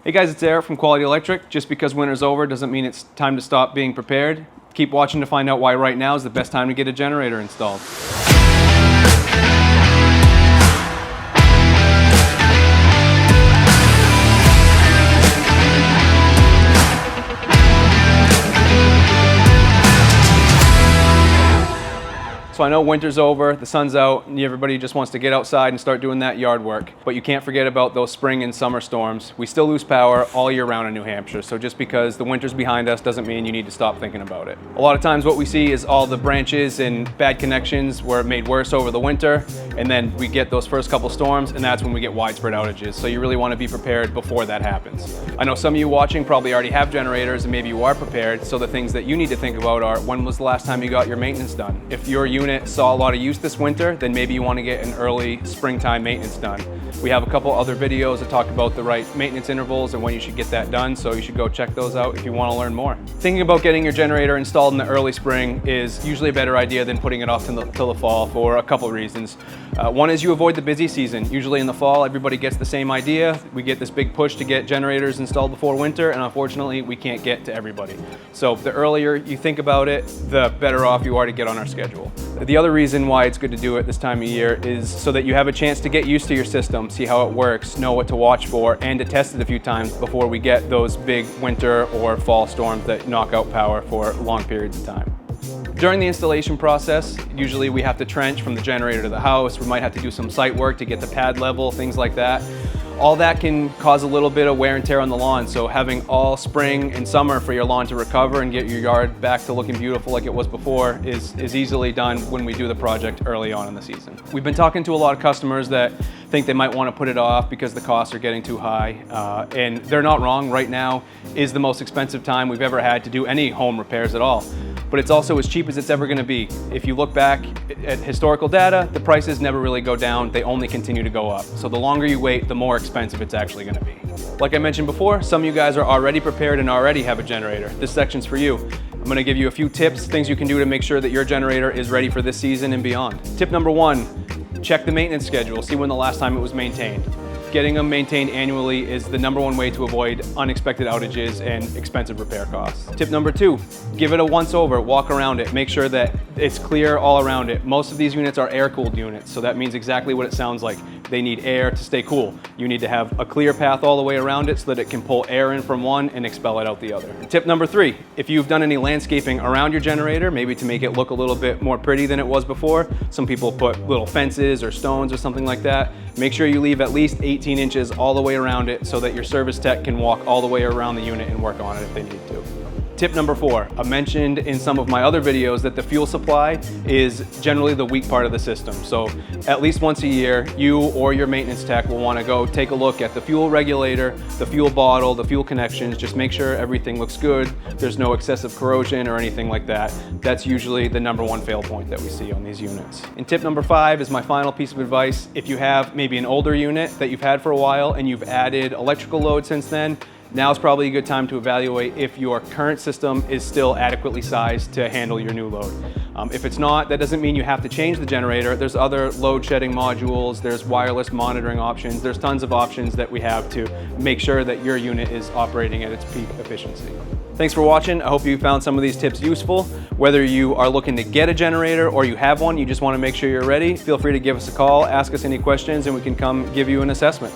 Hey guys, it's Eric from Quality Electric. Just because winter's over doesn't mean it's time to stop being prepared. Keep watching to find out why right now is the best time to get a generator installed. So I know winter's over, the sun's out, and everybody just wants to get outside and start doing that yard work. But you can't forget about those spring and summer storms. We still lose power all year round in New Hampshire, so just because the winter's behind us doesn't mean you need to stop thinking about it. A lot of times what we see is all the branches and bad connections were made worse over the winter, and then we get those first couple storms, and that's when we get widespread outages. So you really want to be prepared before that happens. I know some of you watching probably already have generators, and maybe you are prepared, so the things that you need to think about are, when was the last time you got your maintenance done? If your unit saw a lot of use this winter, then maybe you want to get an early springtime maintenance done. We have a couple other videos that talk about the right maintenance intervals and when you should get that done, so you should go check those out if you want to learn more. Thinking about getting your generator installed in the early spring is usually a better idea than putting it off till the fall for a couple reasons. One is you avoid the busy season. Usually in the fall, everybody gets the same idea. We get this big push to get generators installed before winter, and unfortunately, we can't get to everybody. So the earlier you think about it, the better off you are to get on our schedule. The other reason why it's good to do it this time of year is so that you have a chance to get used to your system, see how it works, know what to watch for, and to test it a few times before we get those big winter or fall storms that knock out power for long periods of time. During the installation process, usually we have to trench from the generator to the house. We might have to do some site work to get the pad level, things like that. All that can cause a little bit of wear and tear on the lawn, so having all spring and summer for your lawn to recover and get your yard back to looking beautiful like it was before is easily done when we do the project early on in the season. We've been talking to a lot of customers that think they might want to put it off because the costs are getting too high, and they're not wrong. Right now is the most expensive time we've ever had to do any home repairs at all. But it's also as cheap as it's ever going to be. If you look back at historical data, the prices never really go down, they only continue to go up. So the longer you wait, the more expensive it's actually going to be. Like I mentioned before, some of you guys are already prepared and already have a generator. This section's for you. I'm going to give you a few tips, things you can do to make sure that your generator is ready for this season and beyond. Tip number one, check the maintenance schedule, see when the last time it was maintained. Getting them maintained annually is the #1 way to avoid unexpected outages and expensive repair costs. Tip number two, give it a once over, walk around it, make sure that it's clear all around it. Most of these units are air-cooled units, so that means exactly what it sounds like. They need air to stay cool. You need to have a clear path all the way around it so that it can pull air in from one and expel it out the other. Tip number three, if you've done any landscaping around your generator, maybe to make it look a little bit more pretty than it was before, some people put little fences or stones or something like that, make sure you leave at least 18 inches all the way around it so that your service tech can walk all the way around the unit and work on it if they need to. Tip number four, I mentioned in some of my other videos that the fuel supply is generally the weak part of the system. So at least once a year, you or your maintenance tech will want to go take a look at the fuel regulator, the fuel bottle, the fuel connections, just make sure everything looks good, there's no excessive corrosion or anything like that. That's usually the #1 fail point that we see on these units. And tip number five is my final piece of advice. If you have maybe an older unit that you've had for a while and you've added electrical load since then, now's probably a good time to evaluate if your current system is still adequately sized to handle your new load. If it's not, that doesn't mean you have to change the generator. There's other load shedding modules, there's wireless monitoring options, there's tons of options that we have to make sure that your unit is operating at its peak efficiency. Thanks for watching. I hope you found some of these tips useful. Whether you are looking to get a generator or you have one, you just want to make sure you're ready, feel free to give us a call, ask us any questions, and we can come give you an assessment.